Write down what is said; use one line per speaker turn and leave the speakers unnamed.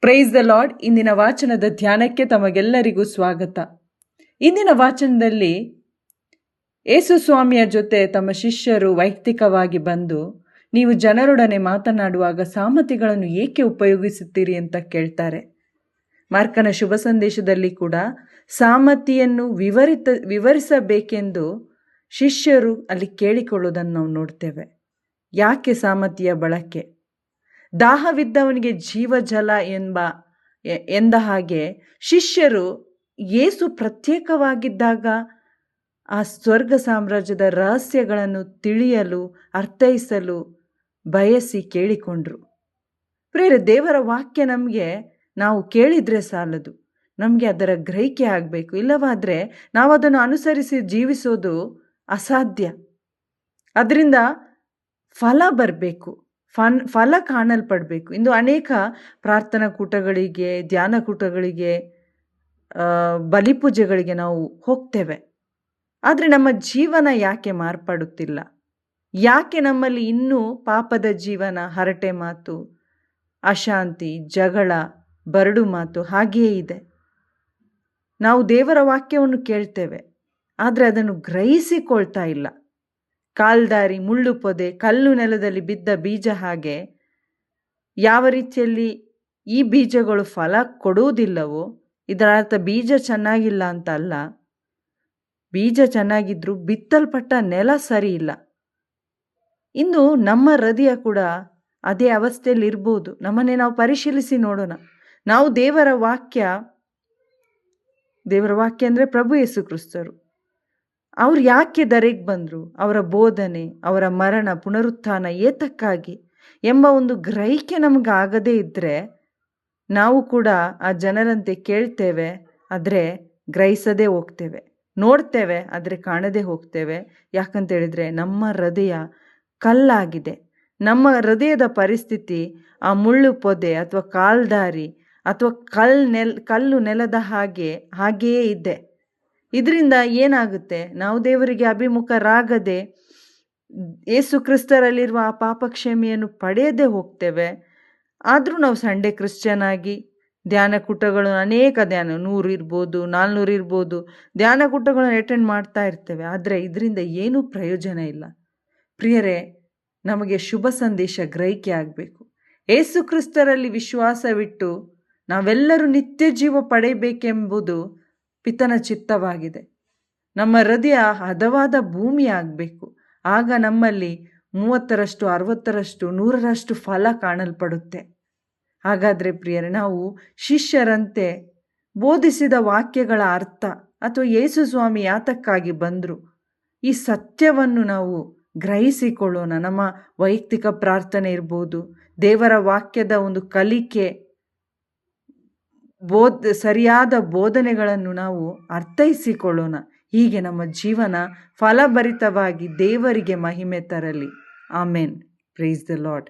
Price the lord. ಇಂದಿನ ವಾಚನದ ಧ್ಯಾನಕ್ಕೆ ತಮಗೆಲ್ಲರಿಗೂ ಸ್ವಾಗತ. ಇಂದಿನ ವಾಚನದಲ್ಲಿ ಯೇಸು ಸ್ವಾಮಿಯ ಜೊತೆ ತಮ್ಮ ಶಿಷ್ಯರು ವೈಯಕ್ತಿಕವಾಗಿ ಬಂದು, ನೀವು ಜನರೊಡನೆ ಮಾತನಾಡುವಾಗ ಸಾಮತಿಗಳನ್ನು ಏಕೆ ಉಪಯೋಗಿಸುತ್ತೀರಿ ಅಂತ ಕೇಳ್ತಾರೆ. ಮಾರ್ಕನ ಶುಭ ಸಂದೇಶದಲ್ಲಿ ಕೂಡ ಸಾಮತಿಯನ್ನು ವಿವರಿಸಬೇಕೆಂದು ಶಿಷ್ಯರು ಅಲ್ಲಿ ಕೇಳಿಕೊಳ್ಳುವುದನ್ನು ನಾವು ನೋಡ್ತೇವೆ. ಯಾಕೆ ಸಾಮತಿಯ ಬಳಕೆ? ದಾಹವಿದ್ದವನಿಗೆ ಜೀವಜಲ ಎಂದ ಹಾಗೆ ಶಿಷ್ಯರು ಯೇಸು ಪ್ರತ್ಯೇಕವಾಗಿದ್ದಾಗ ಆ ಸ್ವರ್ಗ ಸಾಮ್ರಾಜ್ಯದ ರಹಸ್ಯಗಳನ್ನು ತಿಳಿಯಲು, ಅರ್ಥೈಸಲು ಬಯಸಿ ಕೇಳಿಕೊಂಡ್ರು. ಪ್ರಿಯರೇ, ದೇವರ ವಾಕ್ಯ ನಾವು ಕೇಳಿದ್ರೆ ಸಾಲದು, ನಮಗೆ ಅದರ ಗ್ರಹಿಕೆ ಆಗಬೇಕು. ಇಲ್ಲವಾದರೆ ನಾವು ಅದನ್ನು ಅನುಸರಿಸಿ ಜೀವಿಸೋದು ಅಸಾಧ್ಯ. ಅದರಿಂದ ಫಲ ಬರಬೇಕು, ಫಲ ಕಾಣಲ್ಪಡಬೇಕು. ಇಂದು ಅನೇಕ ಪ್ರಾರ್ಥನಾ ಕೂಟಗಳಿಗೆ, ಧ್ಯಾನ ಕೂಟಗಳಿಗೆ, ಬಲಿಪೂಜೆಗಳಿಗೆ ನಾವು ಹೋಗ್ತೇವೆ. ಆದರೆ ನಮ್ಮ ಜೀವನ ಯಾಕೆ ಮಾರ್ಪಡುತ್ತಿಲ್ಲ? ಯಾಕೆ ನಮ್ಮಲ್ಲಿ ಇನ್ನೂ ಪಾಪದ ಜೀವನ, ಹರಟೆ ಮಾತು, ಅಶಾಂತಿ, ಜಗಳ, ಬರಡು ಮಾತು ಹಾಗೆಯೇ ಇದೆ? ನಾವು ದೇವರ ವಾಕ್ಯವನ್ನು ಕೇಳ್ತೇವೆ, ಆದರೆ ಅದನ್ನು ಗ್ರಹಿಸಿಕೊಳ್ತಾ ಇಲ್ಲ. ಕಾಲ್ದಾರಿ, ಮುಳ್ಳು ಪೊದೆ, ಕಲ್ಲು ನೆಲದಲ್ಲಿ ಬಿದ್ದ ಬೀಜ ಹಾಗೆ ಯಾವ ರೀತಿಯಲ್ಲಿ ಈ ಬೀಜಗಳು ಫಲ ಕೊಡುವುದಿಲ್ಲವೋ, ಇದರ ಅರ್ಥ ಬೀಜ ಚೆನ್ನಾಗಿಲ್ಲ ಅಂತ ಅಲ್ಲ. ಬೀಜ ಚೆನ್ನಾಗಿದ್ರೂ ಬಿತ್ತಲ್ಪಟ್ಟ ನೆಲ ಸರಿ ಇಲ್ಲ. ಇಂದು ನಮ್ಮ ಹೃದಯ ಕೂಡ ಅದೇ ಅವಸ್ಥೆಯಲ್ಲಿ ಇರ್ಬೋದು. ನಮ್ಮನ್ನೇ ನಾವು ಪರಿಶೀಲಿಸಿ ನೋಡೋಣ. ನಾವು ದೇವರ ವಾಕ್ಯ ಅಂದರೆ ಪ್ರಭು ಯೇಸು ಕ್ರಿಸ್ತರು, ಅವ್ರು ಯಾಕೆ ಧರೆಗೆ ಬಂದರು, ಅವರ ಬೋಧನೆ, ಅವರ ಮರಣ, ಪುನರುತ್ಥಾನ ಏತಕ್ಕಾಗಿ ಎಂಬ ಒಂದು ಗ್ರಹಿಕೆ ನಮಗಾಗದೇ ಇದ್ದರೆ ನಾವು ಕೂಡ ಆ ಜನರಂತೆ ಕೇಳ್ತೇವೆ, ಆದರೆ ಗ್ರಹಿಸದೇ ಹೋಗ್ತೇವೆ. ನೋಡ್ತೇವೆ, ಆದರೆ ಕಾಣದೇ ಹೋಗ್ತೇವೆ. ಯಾಕಂತೇಳಿದರೆ ನಮ್ಮ ಹೃದಯ ಕಲ್ಲಾಗಿದೆ. ನಮ್ಮ ಹೃದಯದ ಪರಿಸ್ಥಿತಿ ಆ ಮುಳ್ಳು ಪೊದೆ ಅಥವಾ ಕಾಲ್ದಾರಿ ಅಥವಾ ಕಲ್ಲು ನೆಲದ ಹಾಗೆಯೇ ಇದೆ. ಇದರಿಂದ ಏನಾಗುತ್ತೆ? ನಾವು ದೇವರಿಗೆ ಅಭಿಮುಖರಾಗದೆ ಯೇಸು ಕ್ರಿಸ್ತರಲ್ಲಿರುವ ಆ ಪಾಪ ಕ್ಷಮೆಯನ್ನು ಪಡೆಯದೇ ಹೋಗ್ತೇವೆ. ಆದರೂ ನಾವು ಸಂಡೇ ಕ್ರಿಶ್ಚಿಯನ್ ಆಗಿ ಧ್ಯಾನಕೂಟಗಳು, ಅನೇಕ 100 ಇರ್ಬೋದು, 400 ಇರ್ಬೋದು, ಧ್ಯಾನಕೂಟಗಳನ್ನು ಅಟೆಂಡ್ ಮಾಡ್ತಾ ಇರ್ತೇವೆ. ಆದರೆ ಇದರಿಂದ ಏನೂ ಪ್ರಯೋಜನ ಇಲ್ಲ. ಪ್ರಿಯರೇ, ನಮಗೆ ಶುಭ ಸಂದೇಶ ಗ್ರಹಿಕೆ ಆಗಬೇಕು. ಯೇಸು ಕ್ರಿಸ್ತರಲ್ಲಿ ವಿಶ್ವಾಸವಿಟ್ಟು ನಾವೆಲ್ಲರೂ ನಿತ್ಯ ಜೀವ ಪಡೆಯಬೇಕೆಂಬುದು ಪಿತನ ಚಿತ್ತವಾಗಿದೆ. ನಮ್ಮ ಹೃದಯ ಹದವಾದ ಭೂಮಿ ಆಗಬೇಕು. ಆಗ ನಮ್ಮಲ್ಲಿ 30ರಷ್ಟು, 60ರಷ್ಟು, 100ರಷ್ಟು ಫಲ ಕಾಣಲ್ಪಡುತ್ತೆ. ಹಾಗಾದರೆ ಪ್ರಿಯರೇ, ನಾವು ಶಿಷ್ಯರಂತೆ ಬೋಧಿಸಿದ ವಾಕ್ಯಗಳ ಅರ್ಥ ಅಥವಾ ಯೇಸು ಸ್ವಾಮಿ ಯಾತಕ್ಕಾಗಿ ಬಂದರು, ಈ ಸತ್ಯವನ್ನು ನಾವು ಗ್ರಹಿಸಿಕೊಳ್ಳೋಣ. ನಮ್ಮ ವೈಯಕ್ತಿಕ ಪ್ರಾರ್ಥನೆ ಇರ್ಬೋದು, ದೇವರ ವಾಕ್ಯದ ಒಂದು ಕಲಿಕೆ, ಸರಿಯಾದ ಬೋಧನೆಗಳನ್ನು ನಾವು ಅರ್ಥೈಸಿಕೊಳ್ಳೋಣ. ಹೀಗೆ ನಮ್ಮ ಜೀವನ ಫಲಭರಿತವಾಗಿ ದೇವರಿಗೆ ಮಹಿಮೆ ತರಲಿ. ಆಮೇನ್. Praise the lord.